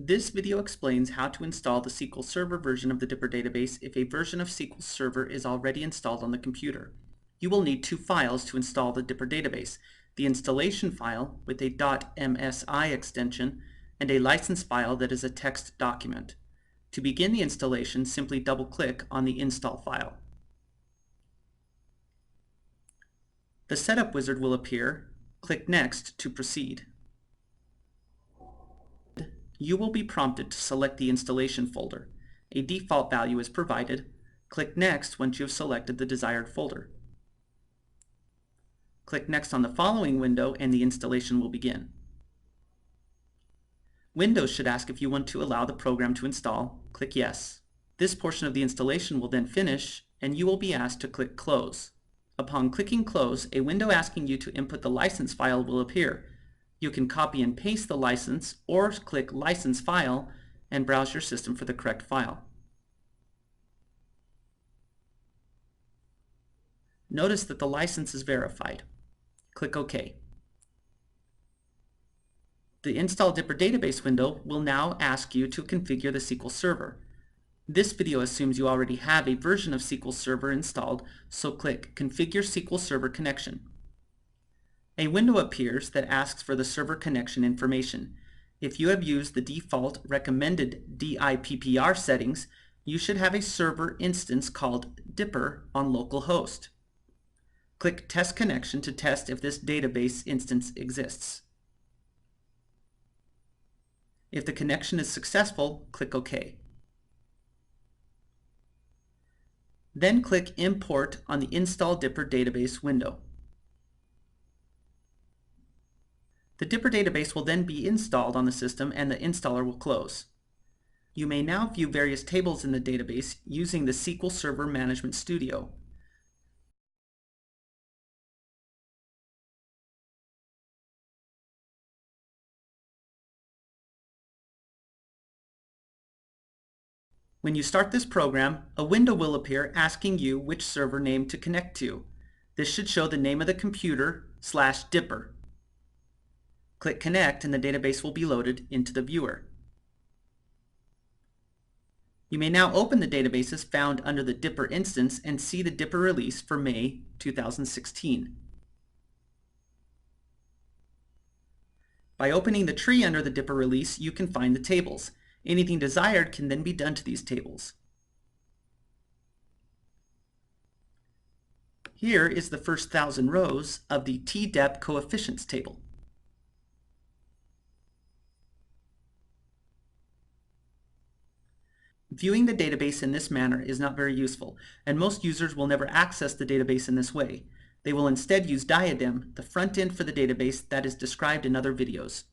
This video explains how to install the SQL Server version of the DIPPR database if a version of SQL Server is already installed on the computer. You will need two files to install the DIPPR database, the installation file with a .msi extension and a license file that is a text document. To begin the installation, simply double-click on the install file. The setup wizard will appear. Click Next to proceed. You will be prompted to select the installation folder. A default value is provided. Click Next once you have selected the desired folder. Click Next on the following window and the installation will begin. Windows should ask if you want to allow the program to install. Click Yes. This portion of the installation will then finish and you will be asked to click Close. Upon clicking Close, a window asking you to input the license file will appear. You can copy and paste the license or click License File and browse your system for the correct file. Notice that the license is verified. Click OK. The Install DIPPR Database window will now ask you to configure the SQL Server. This video assumes you already have a version of SQL Server installed, so click Configure SQL Server Connection. A window appears that asks for the server connection information. If you have used the default recommended DIPPR settings, you should have a server instance called DIPPR on localhost. Click Test Connection to test if this database instance exists. If the connection is successful, click OK. Then click Import on the Install DIPPR Database window. The DIPPR database will then be installed on the system and the installer will close. You may now view various tables in the database using the SQL Server Management Studio. When you start this program, a window will appear asking you which server name to connect to. This should show the name of the computer /DIPPR. Click Connect and the database will be loaded into the viewer. You may now open the databases found under the DIPPR instance and see the DIPPR release for May 2016. By opening the tree under the DIPPR release, you can find the tables. Anything desired can then be done to these tables. Here is the first 1,000 rows of the TDEP coefficients table. Viewing the database in this manner is not very useful, and most users will never access the database in this way. They will instead use Diadem, the front end for the database that is described in other videos.